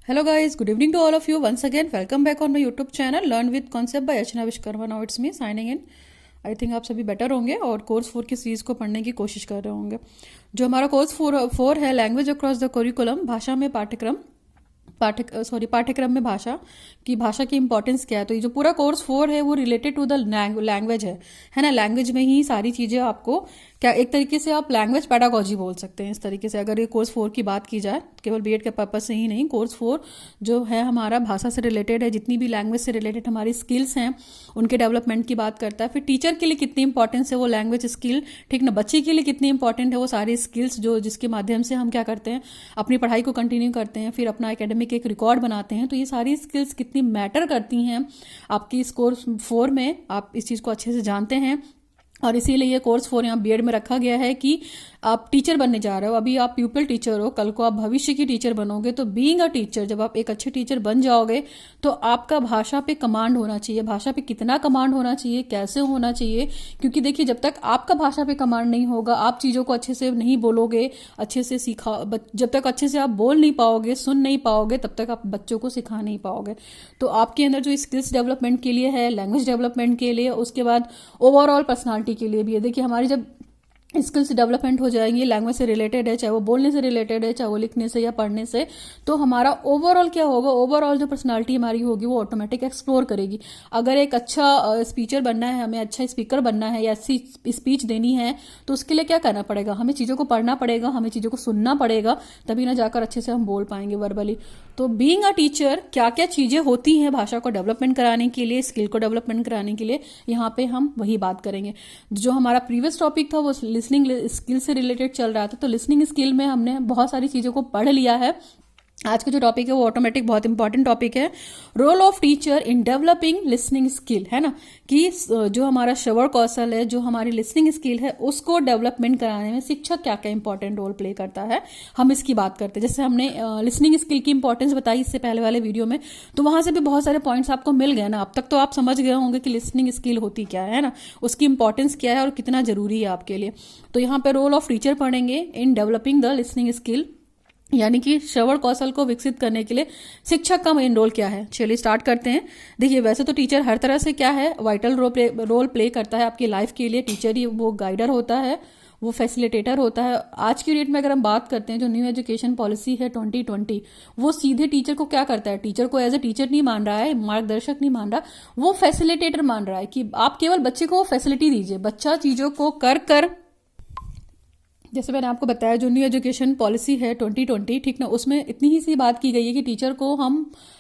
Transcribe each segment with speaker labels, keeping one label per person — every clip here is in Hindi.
Speaker 1: Hello guys, good evening to all of you. Once again, welcome back on my YouTube channel Learn with Concept by Archana Vishkarma. Now it's me signing in. I think आप सभी बेटर होंगे और कोर्स 4 की सीरीज को पढ़ने की कोशिश कर रहे होंगे। जो हमारा कोर्स 4 है लैंग्वेज अक्रॉस द करिकुलम, भाषा में पाठ्यक्रम में भाषा की इंपॉर्टेंस क्या है। तो ये जो पूरा कोर्स 4 है वो रिलेटेड टू द लैंग्वेज है ना। लैंग्वेज में ही सारी चीजें आपको क्या एक तरीके से आप लैंग्वेज पेडागोजी बोल सकते हैं। इस तरीके से अगर ये कोर्स 4 की बात की जाए, केवल बीएड के पर्पज से ही नहीं, कोर्स 4 जो है हमारा भाषा से रिलेटेड है, जितनी भी लैंग्वेज से रिलेटेड हमारी स्किल्स हैं उनके डेवलपमेंट की बात करता है। फिर टीचर के लिए कितनी इंपॉर्टेंस है वो लैंग्वेज स्किल, ठीक ना। बच्चे के लिए कितनी इंपॉर्टेंट है वो सारी स्किल्स जो जिसके माध्यम से हम क्या करते हैं, अपनी पढ़ाई को कंटिन्यू करते हैं, फिर अपना एकेडमिक एक रिकॉर्ड बनाते हैं। तो ये सारी स्किल्स कितनी मैटर करती हैं आपकी इस कोर्स 4 में, आप इस चीज़ को अच्छे से जानते हैं। और इसीलिए ये कोर्स 4 यहाँ बीएड में रखा गया है कि आप टीचर बनने जा रहे हो। अभी आप प्यूपिल टीचर हो, कल को आप भविष्य की टीचर बनोगे। तो बीइंग अ टीचर, जब आप एक अच्छे टीचर बन जाओगे तो आपका भाषा पे कमांड होना चाहिए। भाषा पे कितना कमांड होना चाहिए, कैसे होना चाहिए, क्योंकि देखिए जब तक आपका भाषा पे कमांड नहीं होगा, आप चीज़ों को अच्छे से नहीं बोलोगे, अच्छे से जब तक अच्छे से आप बोल नहीं पाओगे, सुन नहीं पाओगे, तब तक आप बच्चों को सिखा नहीं पाओगे। तो आपके अंदर जो स्किल्स डेवलपमेंट के लिए है, लैंग्वेज डेवलपमेंट के लिए, उसके बाद ओवरऑल पर्सनालिटी के लिए भी है। देखिए हमारी जब स्किल्स डेवलपमेंट हो जाएंगी, लैंग्वेज से रिलेटेड है, चाहे वो बोलने से रिलेटेड है, चाहे वो लिखने से या पढ़ने से, तो हमारा ओवरऑल क्या होगा, ओवरऑल जो पर्सनालिटी हमारी होगी वो ऑटोमेटिक एक्सप्लोर करेगी। अगर एक अच्छा स्पीचर बनना है, हमें अच्छा स्पीकर बनना है या अच्छी स्पीच देनी है, तो उसके लिए क्या करना पड़ेगा, हमें चीज़ों को पढ़ना पड़ेगा, हमें चीज़ों को सुनना पड़ेगा, तभी ना जाकर अच्छे से हम बोल पाएंगे वर्बली। तो बीइंग अ टीचर क्या क्या चीज़ें होती हैं भाषा को डेवलपमेंट कराने के लिए, स्किल को डेवलपमेंट कराने के लिए, यहाँ पे हम वही बात करेंगे। जो हमारा प्रीवियस टॉपिक था वो लिसनिंग स्किल से रिलेटेड चल रहा था। तो लिसनिंग स्किल में हमने बहुत सारी चीज़ों को पढ़ लिया है। आज का जो टॉपिक है वो ऑटोमेटिक बहुत इंपॉर्टेंट टॉपिक है, role of teacher in developing listening skill, है ना। कि जो हमारा श्रवण कौशल है, जो हमारी लिसनिंग स्किल है, उसको डेवलपमेंट कराने में शिक्षक क्या क्या इंपॉर्टेंट रोल प्ले करता है, हम इसकी बात करते हैं। जैसे हमने लिसनिंग स्किल की इंपॉर्टेंस बताई इससे पहले वाले वीडियो में, तो वहां से भी बहुत सारे पॉइंट्स आपको मिल गए ना। अब तक तो आप समझ गए होंगे कि लिसनिंग स्किल होती क्या है ना, उसकी इंपॉर्टेंस क्या है और कितना जरूरी है आपके लिए। तो यहाँ पे रोल ऑफ टीचर पढ़ेंगे इन डेवलपिंग द लिसनिंग स्किल, यानी कि श्रवण कौशल को विकसित करने के लिए शिक्षक का मेन रोल क्या है। चलिए स्टार्ट करते हैं। देखिए वैसे तो टीचर हर तरह से क्या है, वाइटल रोल प्ले करता है आपकी लाइफ के लिए। टीचर ही वो गाइडर होता है, वो फैसिलिटेटर होता है। आज की डेट में अगर हम बात करते हैं, जो न्यू एजुकेशन पॉलिसी है 2020, वो सीधे टीचर को क्या करता है, टीचर को एज ए टीचर नहीं मान रहा है, मार्गदर्शक नहीं मान रहा, वो फैसिलिटेटर मान रहा है कि आप केवल बच्चे को फैसिलिटी दीजिए, बच्चा चीजों को कर जैसे मैंने आपको बताया जो न्यू एजुकेशन पॉलिसी है 2020, ठीक ना, उसमें इतनी ही सी बात की गई है कि टीचर को हम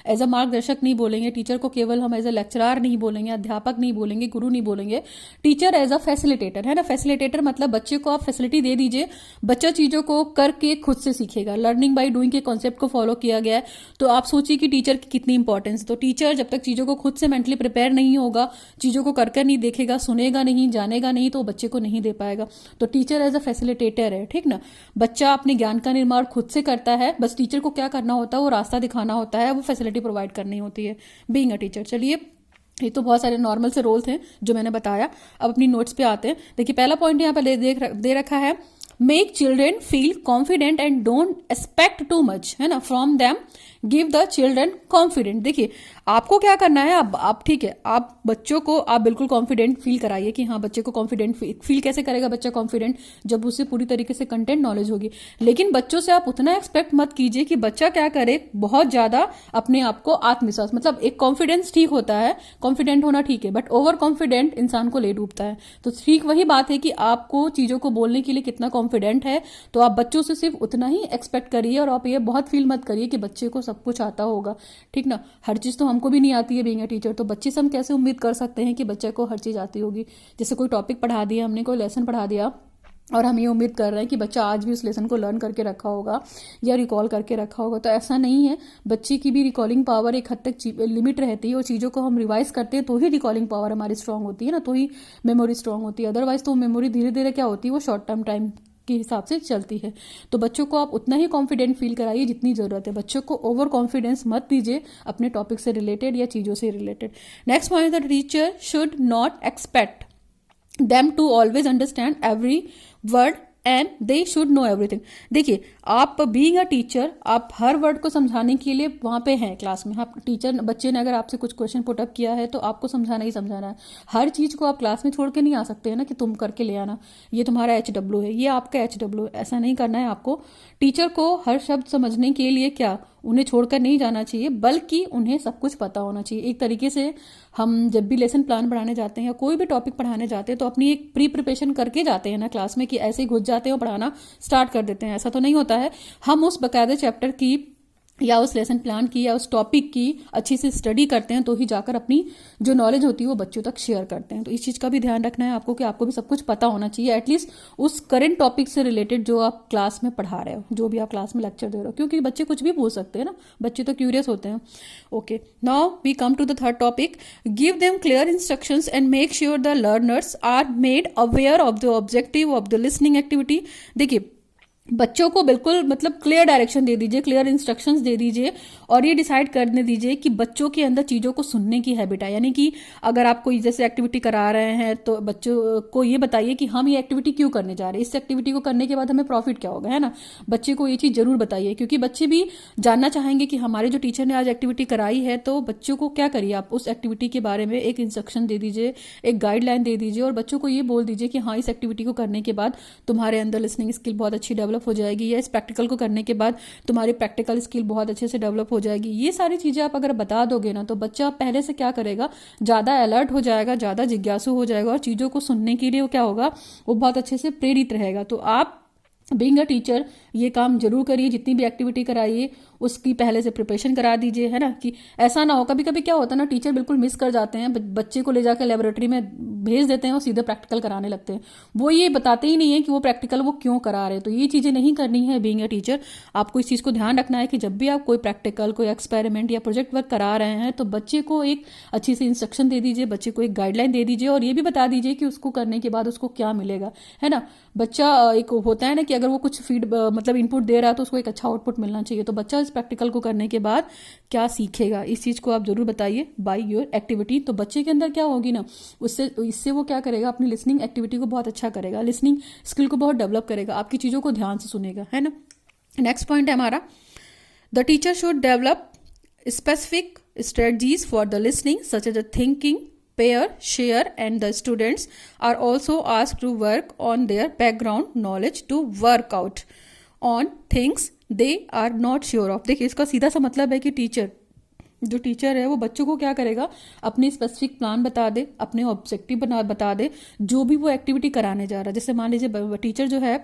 Speaker 1: एज अ मार्गदर्शक नहीं बोलेंगे, टीचर को केवल हम एज अ लेक्चरर नहीं बोलेंगे, अध्यापक नहीं बोलेंगे, गुरु नहीं बोलेंगे, टीचर एज अ फैसिलिटेटर, है ना। फैसिलिटेटर मतलब बच्चे को आप फैसिलिटी दे दीजिए, बच्चा चीजों को करके खुद से सीखेगा। लर्निंग बाय डूइंग के कॉन्सेप्ट को फॉलो किया गया है। तो आप सोचिए कि टीचर की कितनी इंपॉर्टेंस है। तो टीचर जब तक चीजों को खुद से मेंटली प्रिपेयर नहीं होगा, चीजों को कर नहीं देखेगा, सुनेगा नहीं, जानेगा नहीं, तो बच्चे को नहीं दे पाएगा। तो टीचर एज अ फैसिलिटेटर है, ठीक ना। बच्चा अपने ज्ञान का निर्माण खुद से करता है, बस टीचर को क्या करना होता है, वो रास्ता दिखाना होता है, वो फैसिलिटी प्रोवाइड करनी होती है बीइंग अ टीचर। चलिए ये तो बहुत सारे नॉर्मल से रोल थे जो मैंने बताया। अब अपनी नोट्स पे आते हैं। देखिए पहला पॉइंट यहाँ पे दे रखा है, make children feel confident and don't expect too much, है ना, from them, give the children confident. देखिए आपको क्या करना है, आप ठीक है, आप बच्चों को आप बिल्कुल कॉन्फिडेंट फील कराइए कि हाँ, बच्चे को कॉन्फिडेंट फील कैसे करेगा बच्चा कॉन्फिडेंट, जब उसे पूरी तरीके से कंटेंट नॉलेज होगी। लेकिन बच्चों से आप उतना एक्सपेक्ट मत कीजिए कि बच्चा क्या करे, बहुत ज्यादा अपने आप को आत्मविश्वास, मतलब एक कॉन्फिडेंस ठीक होता है, कॉन्फिडेंट होना ठीक है, बट ओवर कॉन्फिडेंट इंसान को ले डूबता है। तो ठीक वही बात है कि आपको चीजों को बोलने के लिए कितना कॉन्फिडेंट है, तो आप बच्चों से सिर्फ उतना ही एक्सपेक्ट करिए। और आप ये बहुत फील मत करिए कि बच्चे को सब कुछ आता होगा, ठीक ना। हर चीज तो हमको भी नहीं आती है बीइंग अ टीचर, तो बच्चे से हम कैसे उम्मीद कर सकते हैं कि बच्चे को हर चीज आती होगी। जैसे कोई टॉपिक पढ़ा दिया हमने, कोई लेसन पढ़ा दिया, और हम ये उम्मीद कर रहे हैं कि बच्चा आज भी उस लेसन को लर्न करके रखा होगा या रिकॉल करके रखा होगा, तो ऐसा नहीं है। बच्चे की भी रिकॉलिंग पावर एक हद तक लिमिट रहती है, और चीज़ों को हम रिवाइज करते हैं तो ही रिकॉलिंग पावर हमारी स्ट्रांग होती है ना, तो ही मेमोरी स्ट्रांग होती है। अदरवाइज तो मेमोरी धीरे धीरे क्या होती है, वो शॉर्ट टर्म टाइम के हिसाब से चलती है। तो बच्चों को आप उतना ही कॉन्फिडेंट फील कराइए जितनी जरूरत है। बच्चों को ओवर कॉन्फिडेंस मत दीजिए अपने टॉपिक से रिलेटेड या चीज़ों से related. Next point, the teacher should not expect them to always understand every word and they should know everything. देखिए, आप बीइंग अ टीचर, आप हर वर्ड को समझाने के लिए वहां पे हैं क्लास में। आप टीचर, बच्चे ने अगर आपसे कुछ क्वेश्चन पुट अप किया है तो आपको समझाना ही समझाना है। हर चीज को आप क्लास में छोड़ के नहीं आ सकते हैं ना कि तुम करके ले आना, ये तुम्हारा HW है, ये आपका HW है, ऐसा नहीं करना है आपको। टीचर को हर शब्द समझने के लिए क्या उन्हें छोड़कर नहीं जाना चाहिए, बल्कि उन्हें सब कुछ पता होना चाहिए। एक तरीके से हम जब भी लेसन प्लान पढ़ाने जाते हैं या कोई भी टॉपिक पढ़ाने जाते हैं तो अपनी एक प्री प्रिपरेशन करके जाते हैं ना क्लास में, कि ऐसे ही घुस जाते हैं और पढ़ाना स्टार्ट कर देते हैं, ऐसा तो नहीं होता है। हम उस बकायदे चैप्टर की या उस लेसन प्लान की या उस टॉपिक की अच्छी से स्टडी करते हैं, तो ही जाकर अपनी जो नॉलेज होती है वो बच्चों तक शेयर करते हैं। तो इस चीज़ का भी ध्यान रखना है आपको कि आपको भी सब कुछ पता होना चाहिए, एटलीस्ट उस करेंट टॉपिक से रिलेटेड जो आप क्लास में पढ़ा रहे हो, जो भी आप क्लास में लेक्चर दे रहे हो, क्योंकि बच्चे कुछ भी पूछ सकते हैं ना, बच्चे तो क्यूरियस होते हैं। Okay, now we come to the third topic. Give them clear instructions and make sure the learners are made aware of the objective of the listening activity. देखिए, बच्चों को बिल्कुल मतलब क्लियर डायरेक्शन दे दीजिए, क्लियर इंस्ट्रक्शंस दे दीजिए, और ये डिसाइड करने दीजिए कि बच्चों के अंदर चीज़ों को सुनने की हैबिट है। यानी कि अगर आप कोई जैसे एक्टिविटी करा रहे हैं तो बच्चों को ये बताइए कि हम ये एक्टिविटी क्यों करने जा रहे हैं, इस एक्टिविटी को करने के बाद हमें प्रॉफिट क्या होगा, है ना। बच्चे को ये चीज़ जरूर बताइए, क्योंकि बच्चे भी जानना चाहेंगे कि हमारे जो टीचर ने आज एक्टिविटी कराई है, तो बच्चों को क्या करिए आप उस एक्टिविटी के बारे में एक इंस्ट्रक्शन दे दीजिए, एक गाइडलाइन दे दीजिए, और बच्चों को ये बोल दीजिए कि हाँ, इस एक्टिविटी को करने के बाद तुम्हारे अंदर लिसनिंग स्किल बहुत अच्छी डेवलप हो जाएगी, या इस प्रैक्टिकल को करने के बाद तुम्हारी प्रैक्टिकल स्किल बहुत अच्छे से डेवलप हो जाएगी। ये सारी चीजें आप अगर बता दोगे ना, तो बच्चा पहले से क्या करेगा, ज्यादा अलर्ट हो जाएगा, ज्यादा जिज्ञासु हो जाएगा, और चीजों को सुनने के लिए वो क्या होगा, वो बहुत अच्छे से प्रेरित रहेगा। तो आप बीइंग अ टीचर ये काम जरूर करिए, जितनी भी एक्टिविटी कराइए उसकी पहले से प्रिपरेशन करा दीजिए, है ना। कि ऐसा ना हो, कभी कभी क्या होता है ना, टीचर बिल्कुल मिस कर जाते हैं, बच्चे को ले जाकर लेबोरेटरी में भेज देते हैं और सीधे प्रैक्टिकल कराने लगते हैं। वो ये बताते ही नहीं है कि वो प्रैक्टिकल वो क्यों करा रहे हैं। तो ये चीज़ें नहीं करनी है बीइंग अ टीचर। आपको इस चीज़ को ध्यान रखना है कि जब भी आप कोई प्रैक्टिकल, कोई एक्सपेरिमेंट या प्रोजेक्ट वर्क करा रहे हैं, तो बच्चे को एक अच्छी सी इंस्ट्रक्शन दे दीजिए, बच्चे को एक गाइडलाइन दे दीजिए, और ये भी बता दीजिए कि उसको करने के बाद उसको क्या मिलेगा, है ना। बच्चा एक होता है ना कि अगर वो कुछ मतलब इनपुट दे रहा है तो उसको एक अच्छा आउटपुट मिलना चाहिए। तो बच्चा इस प्रैक्टिकल को करने के बाद क्या सीखेगा, इस चीज को आप जरूर बताइए बाय योर एक्टिविटी। तो बच्चे के अंदर क्या होगी ना, इससे वो क्या करेगा, अपनी लिसनिंग एक्टिविटी को बहुत अच्छा करेगा, लिसनिंग स्किल को बहुत डेवलप करेगा, आपकी चीजों को ध्यान से सुनेगा, है ना। नेक्स्ट पॉइंट है हमारा, the teacher should develop specific strategies for the listening such as a thinking pair, share, and the students are also asked to work on their background knowledge to work out on things they are not sure of। देखिए, इसका सीधा सा मतलब है कि जो टीचर है वो बच्चों को क्या करेगा, अपनी स्पेसिफिक प्लान बता दे, अपने ऑब्जेक्टिव बता दे, जो भी वो एक्टिविटी कराने जा रहा है। जैसे मान लीजिए टीचर जो है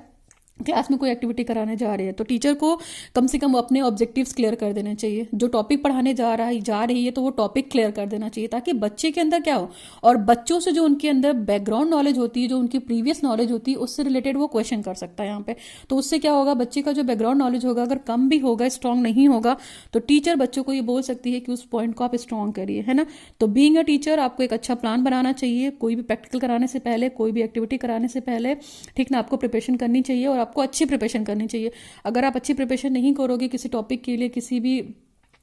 Speaker 1: क्लास में कोई एक्टिविटी कराने जा रही है, तो टीचर को कम से कम अपने ऑब्जेक्टिव्स क्लियर कर देने चाहिए। जो टॉपिक पढ़ाने जा रही है तो वो टॉपिक क्लियर कर देना चाहिए, ताकि बच्चे के अंदर क्या हो, और बच्चों से जो उनके अंदर बैकग्राउंड नॉलेज होती है, जो उनकी प्रीवियस नॉलेज होती है, उससे रिलेटेड वो क्वेश्चन कर सकता है यहाँ पे। तो उससे क्या होगा, बच्चे का जो बैकग्राउंड नॉलेज होगा अगर कम भी होगा, स्ट्रांग नहीं होगा, तो टीचर बच्चों को ये बोल सकती है कि उस पॉइंट को आप स्ट्रांग करिए, है ना। तो बीइंग अ टीचर आपको एक अच्छा प्लान बनाना चाहिए, कोई भी प्रैक्टिकल कराने से पहले, कोई भी एक्टिविटी कराने से पहले, ठीक ना, आपको प्रिपरेशन करनी चाहिए, और आपको अच्छी प्रिपरेशन करनी चाहिए। अगर आप अच्छी प्रिपरेशन नहीं करोगे किसी टॉपिक के लिए, किसी भी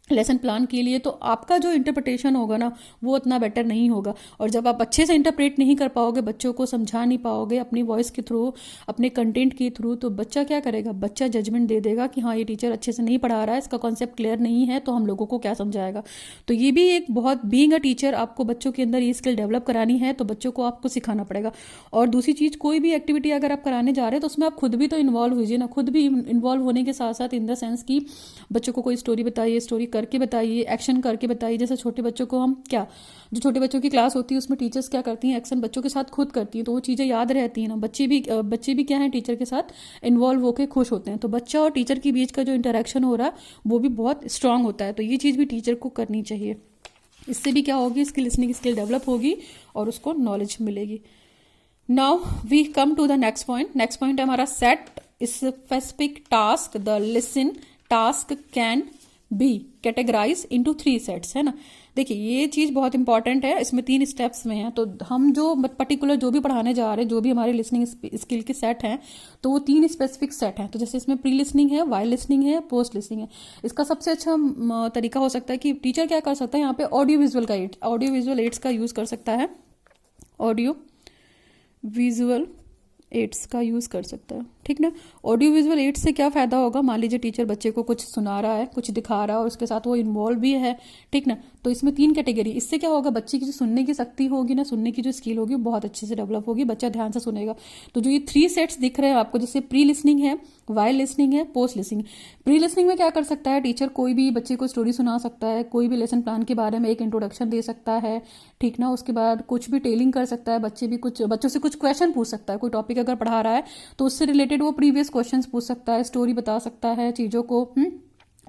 Speaker 1: लेसन प्लान के लिए, तो आपका जो इंटरप्रिटेशन होगा ना वो उतना बेटर नहीं होगा। और जब आप अच्छे से इंटरप्रेट नहीं कर पाओगे, बच्चों को समझा नहीं पाओगे अपनी वॉइस के थ्रू, अपने कंटेंट के थ्रू, तो बच्चा क्या करेगा, बच्चा जजमेंट दे देगा कि हाँ, ये टीचर अच्छे से नहीं पढ़ा रहा है, इसका कॉन्सेप्ट क्लियर नहीं है, तो हम लोगों को क्या समझाएगा। तो ये भी एक बहुत, बीइंग अ टीचर आपको बच्चों के अंदर ये स्किल डेवलप करानी है, तो बच्चों को आपको सिखाना पड़ेगा। और दूसरी चीज़, कोई भी एक्टिविटी अगर आप कराने जा रहे हैं तो उसमें आप खुद भी तो इन्वॉल्व होइए ना। खुद भी इन्वॉल्व होने के साथ साथ इन द सेंस कि बच्चों को कोई स्टोरी बताइए, स्टोरी करके बताइए, एक्शन करके बताइए। जैसे छोटे बच्चों को हम क्या, जो छोटे बच्चों की क्लास होती है उसमें टीचर्स क्या करती हैं, एक्शन बच्चों के साथ खुद करती हैं, तो वो चीज़ें याद रहती हैं ना। बच्चे भी क्या है, टीचर के साथ इन्वॉल्व होकर खुश होते हैं। तो बच्चा और टीचर के बीच का जो इंटरेक्शन हो रहा है वो भी बहुत स्ट्रांग होता है। तो ये चीज़ भी टीचर को करनी चाहिए। इससे भी क्या होगी, इसकी लिसनिंग स्किल डेवलप होगी और उसको नॉलेज मिलेगी। Now we come to the next point. Next point है हमारा, set specific task. The listen task can be categorize into 3 sets, है ना। देखिए, ये चीज बहुत इंपॉर्टेंट है, इसमें 3 स्टेप्स में है। तो हम जो पर्टिकुलर जो भी पढ़ाने जा रहे हैं, जो भी हमारे लिसनिंग स्किल के सेट हैं, तो वो 3 स्पेसिफिक सेट हैं। तो जैसे इसमें प्री लिसनिंग है, वाइल लिसनिंग है, पोस्ट लिसनिंग है। इसका सबसे अच्छा तरीका हो सकता है कि टीचर क्या कर सकता है, यहाँ पे ऑडियो विजुअल एड्स का यूज कर सकता है। ऑडियो विजुअल एड्स का यूज़ कर सकता है, ठीक ना। ऑडियो विजुअल एड्स से क्या फ़ायदा होगा, मान लीजिए टीचर बच्चे को कुछ सुना रहा है, कुछ दिखा रहा है और उसके साथ वो इन्वॉल्व भी है, ठीक ना। तो इसमें 3 कैटेगरी, इससे क्या होगा, बच्चे की जो सुनने की शक्ति होगी ना, सुनने की जो स्किल होगी वो बहुत अच्छे से डेवलप होगी, बच्चा ध्यान से सुनेगा। तो जो ये 3 सेट्स दिख रहे हैं आपको, जैसे प्री लिसनिंग है, वाइल लिसनिंग है, पोस्ट लिसनिंग। प्री लिसनिंग में क्या कर सकता है टीचर, कोई भी बच्चे को स्टोरी सुना सकता है, कोई भी लेसन प्लान के बारे में एक इंट्रोडक्शन दे सकता है, ठीक ना। उसके बाद कुछ भी टेलिंग कर सकता है, बच्चों से कुछ क्वेश्चन पूछ सकता है, कोई टॉपिक अगर पढ़ा रहा है तो उससे रिलेटेड वो प्रीवियस क्वेश्चंस पूछ सकता है, स्टोरी बता सकता है चीज़ों को।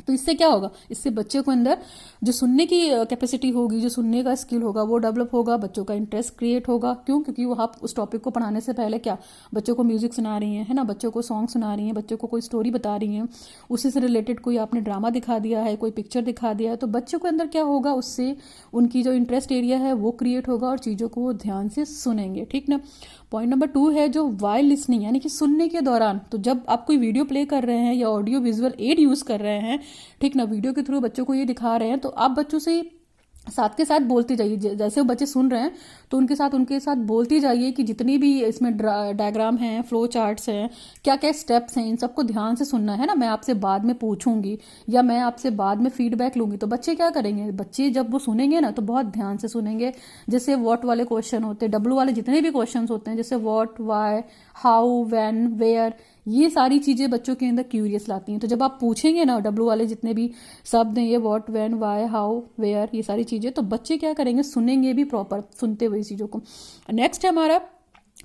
Speaker 1: तो इससे क्या होगा, इससे बच्चे को अंदर जो सुनने की कैपेसिटी होगी, जो सुनने का स्किल होगा वो डेवलप होगा, बच्चों का इंटरेस्ट क्रिएट होगा। क्यों? क्योंकि वो आप उस टॉपिक को पढ़ाने से पहले क्या बच्चों को म्यूजिक सुना रही हैं, है ना, बच्चों को सॉन्ग सुना रही हैं, बच्चों को कोई स्टोरी बता रही हैं, उसी से रिलेटेड कोई आपने ड्रामा दिखा दिया है, कोई पिक्चर दिखा दिया है, तो बच्चों के अंदर क्या होगा, उससे उनकी जो इंटरेस्ट एरिया है वो क्रिएट होगा और चीज़ों को वो ध्यान से सुनेंगे, ठीक ना। पॉइंट नंबर 2 है जो वाइल लिसनिंग, यानी कि सुनने के दौरान। तो जब आप कोई वीडियो प्ले कर रहे हैं या ऑडियो विजुअल एड यूज़ कर रहे हैं, ठीक ना, वीडियो के थ्रू बच्चों को ये दिखा रहे हैं, तो आप बच्चों से साथ के साथ बोलते जाइए, जैसे वो बच्चे सुन रहे हैं तो उनके साथ बोलती जाइए कि जितनी भी इसमें डायग्राम हैं, फ्लो चार्ट्स हैं, क्या क्या स्टेप्स हैं, इन सबको ध्यान से सुनना है ना। मैं आपसे बाद में पूछूंगी या मैं आपसे बाद में फीडबैक लूंगी, तो बच्चे क्या करेंगे, बच्चे जब वो सुनेंगे ना तो बहुत ध्यान से सुनेंगे। जैसे व्हाट वाले क्वेश्चन होते हैं, डब्ल्यू वाले जितने भी क्वेश्चन होते हैं, जैसे what, why, how, when, where, ये सारी चीज़ें बच्चों के अंदर क्यूरियस लाती हैं। तो जब आप पूछेंगे ना डब्ल्यू वाले जितने भी शब्द हैं, ये what, when, why, how, where, ये सारी चीज़ें, तो बच्चे क्या करेंगे, सुनेंगे भी प्रॉपर, सुनते हुए चीज़ों को। नेक्स्ट है हमारा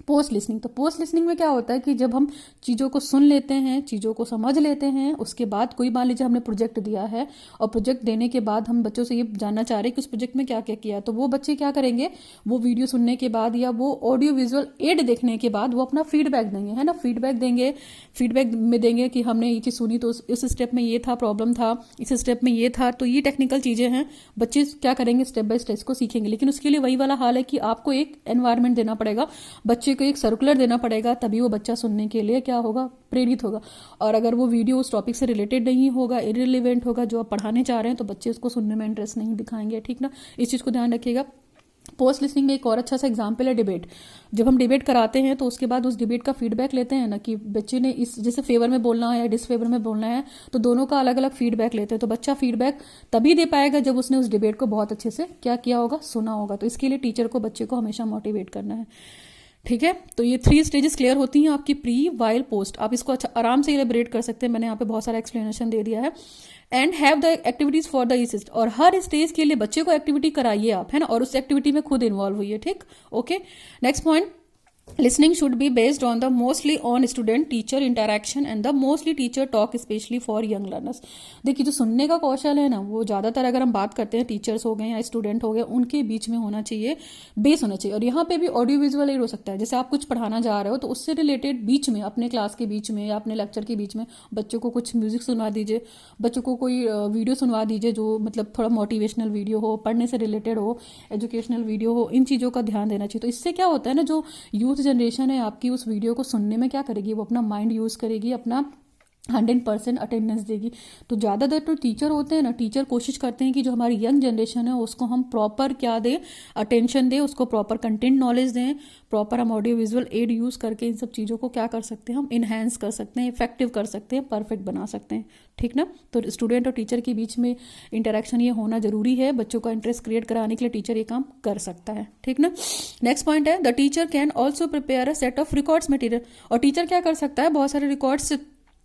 Speaker 1: पोस्ट लिसनिंग। तो पोस्ट लिसनिंग में क्या होता है कि जब हम चीज़ों को सुन लेते हैं, चीज़ों को समझ लेते हैं, उसके बाद कोई मान लीजिए हमने प्रोजेक्ट दिया है और प्रोजेक्ट देने के बाद हम बच्चों से ये जानना चाह रहे हैं कि उस प्रोजेक्ट में क्या क्या किया, तो वो बच्चे क्या करेंगे, वो वीडियो सुनने के बाद या वो ऑडियो विजुअल एड देखने के बाद वो अपना फीडबैक देंगे, है ना। फीडबैक में देंगे कि हमने ये चीज़ सुनी तो इस स्टेप में ये था, प्रॉब्लम था, इस स्टेप में ये था। तो ये टेक्निकल चीज़ें हैं, बच्चे क्या करेंगे, स्टेप बाय स्टेप को सीखेंगे। लेकिन उसके लिए वही वाला हाल है कि आपको एक एनवायरनमेंट देना पड़ेगा, बच्चे को एक सर्कुलर देना पड़ेगा, तभी वो बच्चा सुनने के लिए क्या होगा, प्रेरित होगा। और अगर वो वीडियो उस टॉपिक से रिलेटेड नहीं होगा, इररिलेवेंट होगा, जो आप पढ़ाने चाह रहे हैं, तो बच्चे उसको सुनने में इंटरेस्ट नहीं दिखाएंगे, ठीक ना। इस चीज़ को ध्यान रखिएगा। पोस्ट लिसनिंग में एक और अच्छा सा एग्जाम्पल है डिबेट। जब हम डिबेट कराते हैं तो उसके बाद उस डिबेट का फीडबैक लेते हैं ना, कि बच्चे ने इस जैसे फेवर में बोलना है या डिसफेवर में बोलना है, तो दोनों का अलग अलग फीडबैक लेते हैं। तो बच्चा फीडबैक तभी दे पाएगा जब उसने उस डिबेट को बहुत अच्छे से क्या किया होगा, सुना होगा। तो इसके लिए टीचर को बच्चे को हमेशा मोटिवेट करना है, ठीक है। तो ये 3 स्टेजेस क्लियर होती हैं आपकी, प्री, वाइल, पोस्ट। आप इसको अच्छा आराम से इलेबरेट कर सकते हैं, मैंने यहाँ पे बहुत सारा एक्सप्लेनेशन दे दिया है। And have the activities for the assist, और हर स्टेज के लिए बच्चे को एक्टिविटी कराइए आप, है ना, और उस एक्टिविटी में खुद इन्वॉल्व हुई है, ठीक, okay. Next point, listening should be based on the mostly on student teacher interaction and the mostly teacher talk especially for young learners। देखिए जो सुनने का कौशल है ना, वो ज़्यादातर अगर हम बात करते हैं टीचर्स हो गए या स्टूडेंट हो गए, उनके बीच में होना चाहिए, बेस होना चाहिए। और यहाँ पे भी ऑडियो विजुअल एड हो सकता है, जैसे आप कुछ पढ़ाना जा रहे हो तो उससे रिलेटेड बीच में, अपने क्लास के बीच में या अपने लेक्चर के बीच में बच्चों को कुछ म्यूजिक सुनवा दीजिए, बच्चों को कोई वीडियो सुनवा दीजिए जो मतलब थोड़ा मोटिवेशनल वीडियो हो, पढ़ने से रिलेटेड हो, एजुकेशनल वीडियो हो, इन चीज़ों का ध्यान देना चाहिए। तो इससे क्या होता है ना, जो यूथ जनरेशन है आपकी, उस वीडियो को सुनने में क्या करेगी, वो अपना माइंड यूज़ करेगी, अपना 100% अटेंडेंस देगी। तो ज़्यादातर तो टीचर होते हैं ना, टीचर कोशिश करते हैं कि जो हमारी यंग जनरेशन है उसको हम प्रॉपर क्या दें, अटेंशन दें, उसको प्रॉपर कंटेंट नॉलेज दें, प्रॉपर हम ऑडियो विजुअल एड यूज़ करके इन सब चीज़ों को क्या कर सकते हैं, हम इन्हेंस कर सकते हैं, इफेक्टिव कर सकते हैं, परफेक्ट बना सकते हैं, ठीक ना। तो स्टूडेंट और टीचर के बीच में इंटरेक्शन ये होना जरूरी है, बच्चों का इंटरेस्ट क्रिएट कराने के लिए टीचर ये काम कर सकता है, ठीक ना। नेक्स्ट पॉइंट है the teacher can also prepare a set of records material. और टीचर क्या कर सकता है, बहुत सारे रिकॉर्ड्स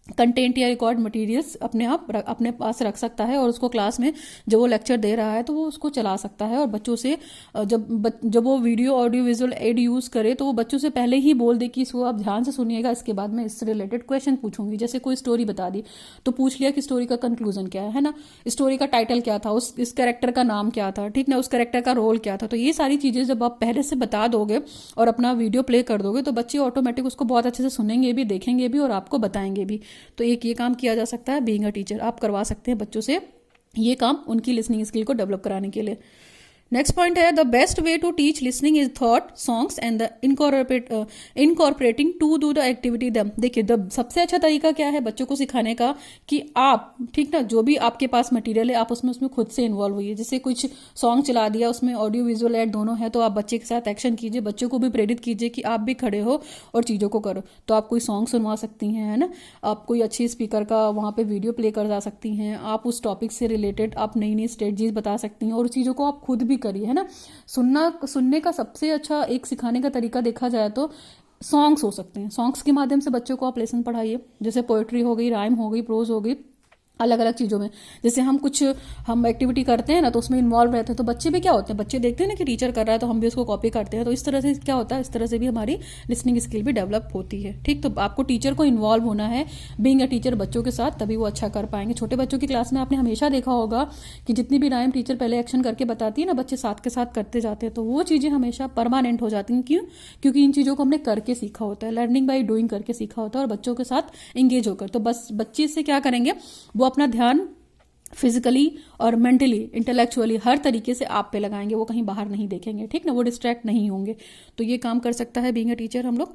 Speaker 1: कंटेंट या रिकॉर्ड मटेरियल्स अपने पास रख सकता है, और उसको क्लास में जब वो लेक्चर दे रहा है तो वो उसको चला सकता है। और बच्चों से जब वो video audio visual add use करे तो वो बच्चों से पहले ही बोल दे कि इसको आप ध्यान से सुनिएगा, इसके बाद मैं इससे रिलेटेड क्वेश्चन पूछूंगी। जैसे कोई स्टोरी बता दी तो पूछ लिया कि स्टोरी का कंक्लूजन क्या है ना, स्टोरी का टाइटल क्या था, इस कैरेक्टर का नाम क्या था, ठीक ना, उस कैरेक्टर का रोल क्या था। तो ये सारी चीज़ें जब आप पहले से बता दोगे और अपना वीडियो प्ले कर दोगे तो बच्चे ऑटोमेटिक उसको बहुत अच्छे से सुनेंगे भी, देखेंगे भी और आपको बताएंगे भी। तो एक ये काम किया जा सकता है, बीइंग अ टीचर आप करवा सकते हैं बच्चों से ये काम, उनकी लिसनिंग स्किल को डेवलप कराने के लिए, नेक्स्ट पॉइंट है the best way to teach listening is thought songs and the incorporating to do the activity them. देखिए सबसे अच्छा तरीका क्या है बच्चों को सिखाने का कि आप ठीक ना जो भी आपके पास मटेरियल है आप उसमें खुद से इन्वॉल्व होइए। जैसे कुछ सॉन्ग चला दिया उसमें ऑडियो विजुअल ऐड दोनों है तो आप बच्चे के साथ एक्शन कीजिए, बच्चों को भी प्रेरित कीजिए कि आप भी खड़े हो और चीज़ों को करो। तो आप कोई सॉन्ग सुनवा सकती हैं, है ना, आप कोई अच्छी स्पीकर का वहाँ पे वीडियो प्ले कर सकती हैं, आप उस टॉपिक से रिलेटेड आप नई नई स्ट्रेटजीज बता सकती हैं और उस चीज़ों को आप खुद भी करिए, है ना। सुनने का सबसे अच्छा एक सिखाने का तरीका देखा जाए तो सॉन्ग्स हो सकते हैं। सॉन्ग्स के माध्यम से बच्चों को आप लेसन पढ़ाइए, जैसे पोएट्री हो गई, राइम हो गई, प्रोज हो गई, अलग अलग चीज़ों में। जैसे हम एक्टिविटी करते हैं ना तो उसमें इन्वॉल्व रहते हैं तो बच्चे भी क्या होते हैं, बच्चे देखते हैं ना कि टीचर कर रहा है तो हम भी उसको कॉपी करते हैं। तो इस तरह से क्या होता है, इस तरह से भी हमारी लिसनिंग स्किल भी डेवलप होती है। ठीक, तो आपको टीचर को इन्वॉल्व होना है बीइंग अ टीचर बच्चों के साथ, तभी वो अच्छा कर पाएंगे। छोटे बच्चों की क्लास में आपने हमेशा देखा होगा कि जितनी भी राइम टीचर पहले एक्शन करके बताती है ना, बच्चे साथ के साथ करते जाते हैं तो वो चीज़ें हमेशा परमानेंट हो जाती हैं। क्यों? क्योंकि इन चीज़ों को हमने करके सीखा होता है, लर्निंग बाई डूइंग करके सीखा होता है और बच्चों के साथ एंगेज होकर। तो बस बच्चे इससे क्या करेंगे, वो अपना ध्यान फिजिकली और मेंटली इंटेलेक्चुअली हर तरीके से आप पे लगाएंगे, वो कहीं बाहर नहीं देखेंगे। ठीक ना, वो डिस्ट्रैक्ट नहीं होंगे। तो ये काम कर सकता है बीइंग अ टीचर हम लोग।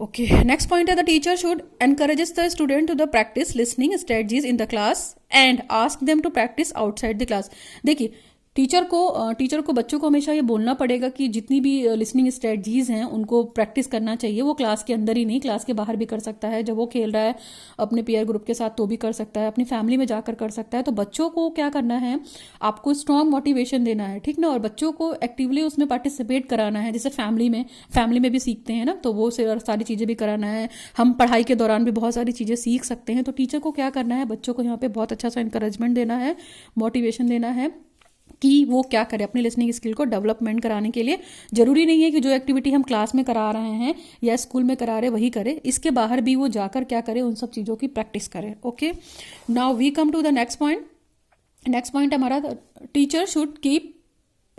Speaker 1: ओके, नेक्स्ट पॉइंट है the teacher should encourages the student to the practice listening strategies in the class and ask them to practice outside the class. देखिए टीचर को बच्चों को हमेशा ये बोलना पड़ेगा कि जितनी भी लिसनिंग स्ट्रेटजीज हैं उनको प्रैक्टिस करना चाहिए। वो क्लास के अंदर ही नहीं, क्लास के बाहर भी कर सकता है, जब वो खेल रहा है अपने पीयर ग्रुप के साथ तो भी कर सकता है, अपनी फैमिली में जाकर कर सकता है। तो बच्चों को क्या करना है, आपको स्ट्रॉन्ग मोटिवेशन देना है, ठीक ना, और बच्चों को एक्टिवली उसमें पार्टिसिपेट कराना है। जैसे फैमिली में भी सीखते हैं ना, तो वो सारी चीज़ें भी कराना है। हम पढ़ाई के दौरान भी बहुत सारी चीज़ें सीख सकते हैं। तो टीचर को क्या करना है, बच्चों को यहाँ पे बहुत अच्छा सा इंकरेजमेंट देना है, मोटिवेशन देना है कि वो क्या करे अपनी लिसनिंग स्किल को डेवलपमेंट कराने के लिए। जरूरी नहीं है कि जो एक्टिविटी हम क्लास में करा रहे हैं या स्कूल में करा रहे वही करे, इसके बाहर भी वो जाकर क्या करे, उन सब चीज़ों की प्रैक्टिस करे। Okay, now we come to the next point. Next point हमारा teacher should keep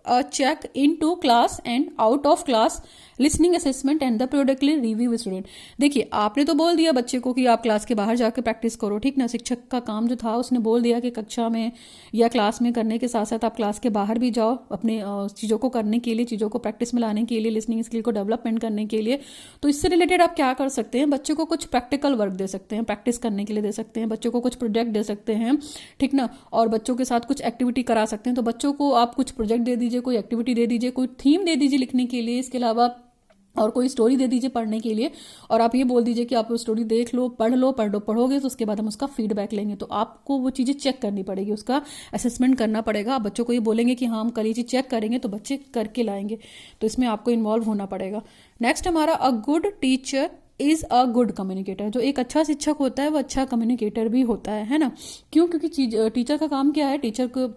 Speaker 1: a check into class and out of class listening assessment and the periodically review student। देखिए आपने तो बोल दिया बच्चे को कि आप क्लास के बाहर जाकर प्रैक्टिस करो, ठीक ना। शिक्षक का काम जो था उसने बोल दिया कि कक्षा में या क्लास में करने के साथ साथ आप क्लास के बाहर भी जाओ अपने चीज़ों को करने के लिए, चीज़ों को प्रैक्टिस में लाने के लिए, लिसनिंग स्किल को डेवलपमेंट करने के लिए। तो इससे रिलेटेड आप क्या कर सकते हैं, बच्चों को कुछ प्रैक्टिकल वर्क दे सकते हैं, प्रैक्टिस करने के लिए दे सकते हैं, बच्चों को कुछ प्रोजेक्ट दे सकते हैं, ठीक ना, और बच्चों के साथ कुछ एक्टिविटी करा सकते हैं। तो बच्चों को आप कुछ प्रोजेक्ट दे दीजिए, कोई एक्टिविटी दे दीजिए, कोई थीम दे दीजिए लिखने के लिए, इसके अलावा और कोई स्टोरी दे दीजिए पढ़ने के लिए, और आप ये बोल दीजिए कि आप वो स्टोरी देख लो, पढ़ोगे तो उसके बाद हम उसका फीडबैक लेंगे। तो आपको वो चीज़ें चेक करनी पड़ेगी, उसका असेसमेंट करना पड़ेगा। आप बच्चों को ये बोलेंगे कि हाँ हम कल ये चीज़ चेक करेंगे, तो बच्चे करके लाएंगे। तो इसमें आपको इन्वॉल्व होना पड़ेगा। नेक्स्ट हमारा अ good teacher is a good communicator. जो एक अच्छा शिक्षक होता है वो अच्छा कम्युनिकेटर भी होता है ना। क्यों? क्योंकि टीचर का काम क्या है, टीचर को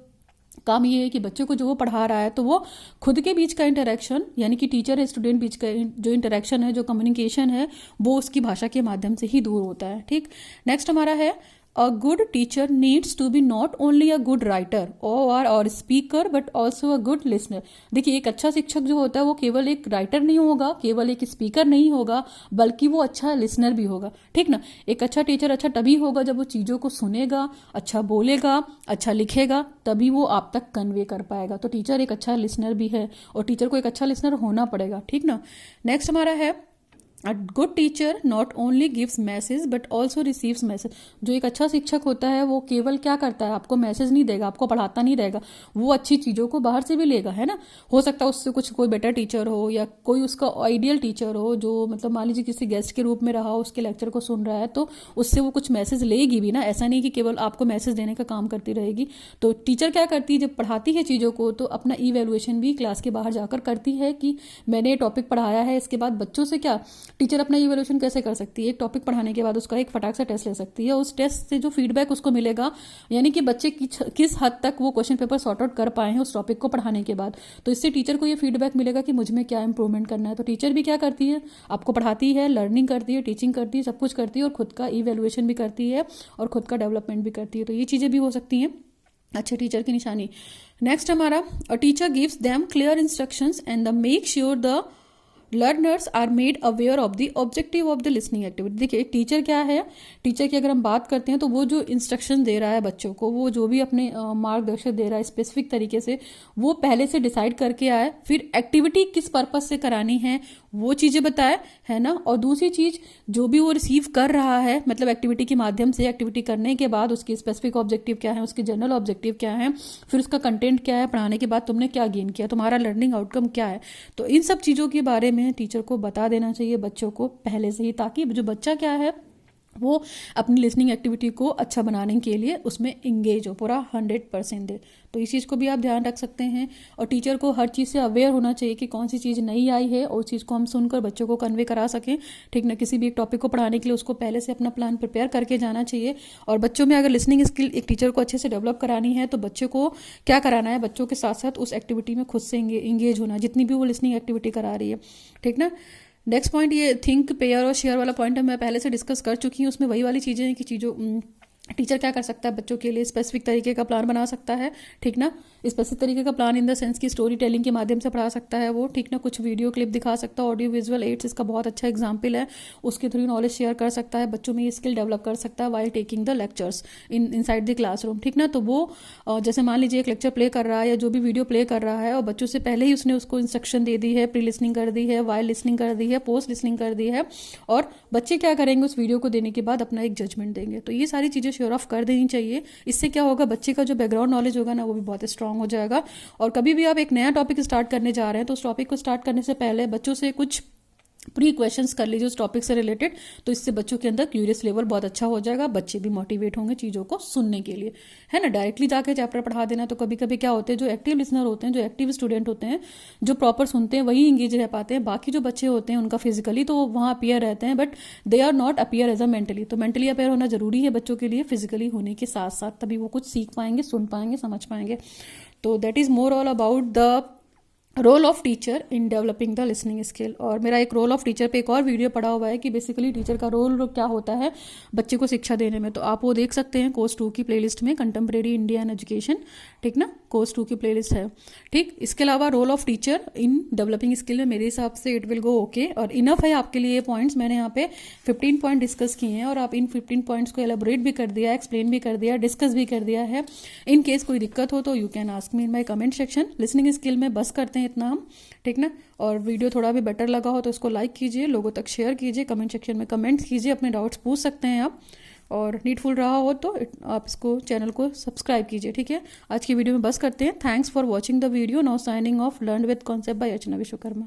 Speaker 1: काम ये है कि बच्चों को जो वो पढ़ा रहा है तो वो खुद के बीच का इंटरेक्शन, यानी कि टीचर है स्टूडेंट बीच का जो इंटरेक्शन है, जो कम्युनिकेशन है, वो उसकी भाषा के माध्यम से ही दूर होता है। ठीक, नेक्स्ट हमारा है a good teacher needs to be not only a good writer और speaker but also a good listener. देखिए एक अच्छा शिक्षक जो होता है वो केवल एक राइटर नहीं होगा, केवल एक स्पीकर नहीं होगा, बल्कि वो अच्छा लिसनर भी होगा। ठीक ना, एक अच्छा टीचर अच्छा तभी होगा जब वो चीज़ों को सुनेगा, अच्छा बोलेगा, अच्छा लिखेगा, तभी वो आप तक कन्वे कर पाएगा। तो टीचर एक अच्छा लिसनर भी है और टीचर को एक अच्छा लिसनर होना पड़ेगा। ठीक ना, नेक्स्ट हमारा है a good teacher not only gives message but also receives message. जो एक अच्छा शिक्षक होता है वो केवल क्या करता है, आपको मैसेज नहीं देगा, आपको पढ़ाता नहीं रहेगा, वो अच्छी चीज़ों को बाहर से भी लेगा, है ना। हो सकता है उससे कुछ कोई बेटर टीचर हो या कोई उसका आइडियल टीचर हो जो मतलब मान लीजिए किसी गेस्ट के रूप में रहा हो, उसके लेक्चर को सुन रहा है, तो उससे वो कुछ मैसेज लेगी भी ना। ऐसा नहीं कि केवल आपको मैसेज देने का काम करती रहेगी। तो टीचर क्या करती है, जब पढ़ाती है चीज़ों को तो अपना इवैल्यूएशन भी क्लास के बाहर जाकर करती है कि मैंने टॉपिक पढ़ाया है। इसके बाद बच्चों से क्या टीचर अपना इवैल्यूएशन कैसे कर सकती है, एक टॉपिक पढ़ाने के बाद उसका एक फटाक सा टेस्ट ले सकती है। उस टेस्ट से जो फीडबैक उसको मिलेगा, यानी कि बच्चे किस हद तक वो क्वेश्चन पेपर सॉर्ट आउट कर पाए हैं उस टॉपिक को पढ़ाने के बाद, तो इससे टीचर को ये फीडबैक मिलेगा कि मुझ में क्या इंप्रूवमेंट करना है। तो टीचर भी क्या करती है, आपको पढ़ाती है, लर्निंग करती है, टीचिंग करती है, सब कुछ करती है और खुद का इवैल्यूएशन भी करती है और खुद का डेवलपमेंट भी करती है। तो ये चीज़ें भी हो सकती हैं अच्छे टीचर की निशानी। नेक्स्ट हमारा a teacher gives them clear instructions and the make sure the learners are made aware of the objective of the listening activity. देखिए टीचर क्या है, टीचर की अगर हम बात करते हैं तो वो जो इंस्ट्रक्शन दे रहा है बच्चों को, वो जो भी अपने मार्गदर्शन दे रहा है स्पेसिफिक तरीके से, वो पहले से डिसाइड करके आए, फिर एक्टिविटी किस पर्पज से करानी है वो चीज़ें बताए, है ना। और दूसरी चीज़, जो भी वो रिसीव कर रहा है मतलब एक्टिविटी के माध्यम से, एक्टिविटी करने के बाद उसकी स्पेसिफिक ऑब्जेक्टिव क्या है, उसके जनरल ऑब्जेक्टिव क्या है, फिर उसका कंटेंट क्या है, पढ़ाने के बाद तुमने क्या गेन किया, तुम्हारा लर्निंग आउटकम क्या है। तो इन सब चीज़ों के बारे में टीचर को बता देना चाहिए बच्चों को पहले से ही, ताकि जो बच्चा क्या है वो अपनी लिसनिंग एक्टिविटी को अच्छा बनाने के लिए उसमें इंगेज हो, पूरा 100% दे। तो इस चीज़ को भी आप ध्यान रख सकते हैं। और टीचर को हर चीज़ से अवेयर होना चाहिए कि कौन सी चीज़ नई आई है और उस चीज़ को हम सुनकर बच्चों को कन्वे करा सकें, ठीक ना। किसी भी एक टॉपिक को पढ़ाने के लिए उसको पहले से अपना प्लान प्रिपेयर करके जाना चाहिए। और बच्चों में अगर लिसनिंग स्किल एक टीचर को अच्छे से डेवलप करानी है तो बच्चों को क्या कराना है, बच्चों के साथ साथ उस एक्टिविटी में खुद से इंगेज होना, जितनी भी वो लिसनिंग एक्टिविटी करा रही है, ठीक ना। नेक्स्ट पॉइंट, ये थिंक पेयर और शेयर वाला पॉइंट है, मैं पहले से डिस्कस कर चुकी हूँ। उसमें वही वाली चीज़ें हैं कि चीज़ों टीचर क्या कर सकता है, बच्चों के लिए स्पेसिफिक तरीके का प्लान बना सकता है, ठीक ना। स्पेसिफिक तरीके का प्लान इन द सेंस की स्टोरी टेलिंग के माध्यम से पढ़ा सकता है वो, ठीक ना। कुछ वीडियो क्लिप दिखा सकता है, ऑडियो विजुअल एड्स इसका बहुत अच्छा एग्जाम्पल है। उसके थ्रू नॉलेज शेयर कर सकता है, बच्चों में ये स्किल डेवलप कर सकता है while taking the lectures inside the classroom, ठीक ना। तो वो जैसे मान लीजिए एक लेक्चर प्ले कर रहा है या जो भी वीडियो प्ले कर रहा है और बच्चों से पहले ही उसने उसको इंस्ट्रक्शन दे दी है, प्री लिसनिंग कर दी है, वाइल लिसनिंग कर दी है, पोस्ट लिसनिंग कर दी है, और बच्चे क्या करेंगे उस वीडियो को देने के बाद अपना एक जजमेंट देंगे। तो ये सारी चीज़ें श्योर ऑफ कर देनी चाहिए। इससे क्या होगा, बच्चे का जो बैकग्राउंड नॉलेज होगा ना वो भी बहुत स्ट्रांग हो जाएगा। और कभी भी आप एक नया टॉपिक स्टार्ट करने जा रहे हैं तो उस टॉपिक को स्टार्ट करने से पहले बच्चों से कुछ प्री क्वेश्चंस कर लीजिए उस टॉपिक से रिलेटेड। तो इससे बच्चों के अंदर क्यूरियस लेवल बहुत अच्छा हो जाएगा, बच्चे भी मोटिवेट होंगे चीज़ों को सुनने के लिए, है ना। डायरेक्टली जाके चैप्टर पढ़ा देना तो कभी कभी क्या होते हैं, जो एक्टिव लिसनर होते हैं, जो एक्टिव स्टूडेंट होते हैं, जो प्रॉपर सुनते हैं वही इंगेज रह पाते हैं। बाकी जो बच्चे होते हैं उनका फिजिकली तो वहाँ अपियर रहते हैं but they are not appear as a mentally. तो मेंटली अपियर होना जरूरी है बच्चों के लिए, फिजिकली होने के साथ साथ, तभी वो कुछ सीख पाएंगे, सुन पाएंगे, समझ पाएंगे। तो that is more all about the role of teacher in developing the listening skill. और मेरा एक रोल ऑफ टीचर पे एक और वीडियो पड़ा हुआ है कि बेसिकली टीचर का रोल क्या होता है बच्चे को शिक्षा देने में, तो आप वो देख सकते हैं कोर्स 2 की प्लेलिस्ट में, कंटेम्प्रेरी इंडियन एजुकेशन, ठीक ना, कोर्स 2 की प्लेलिस्ट है, ठीक। इसके अलावा role of teacher in developing skill में मेरे हिसाब से इट विल गो ओके, और इनफ है आपके लिए पॉइंट्स। मैंने यहाँ पे 15 पॉइंट डिस्कस किए हैं और आप इन 15 पॉइंट्स को एलेबोरेट भी कर दिया, एक्सप्लेन भी कर दिया, डिस्कस भी कर दिया है। इन केस कोई दिक्कत हो तो you can ask me in my comment section. Listening skill में बस करते हैं इतना हम, ठीक ना। और वीडियो थोड़ा भी बेटर लगा हो तो उसको लाइक कीजिए, लोगों तक शेयर कीजिए, कमेंट सेक्शन में कमेंट्स कीजिए, अपने डाउट्स पूछ सकते हैं आप। और नीडफुल रहा हो तो आप इसको चैनल को सब्सक्राइब कीजिए, ठीक है। आज की वीडियो में बस करते हैं। Thanks for watching the video. Now signing off, learn with concept bye Archana Vishwakarma.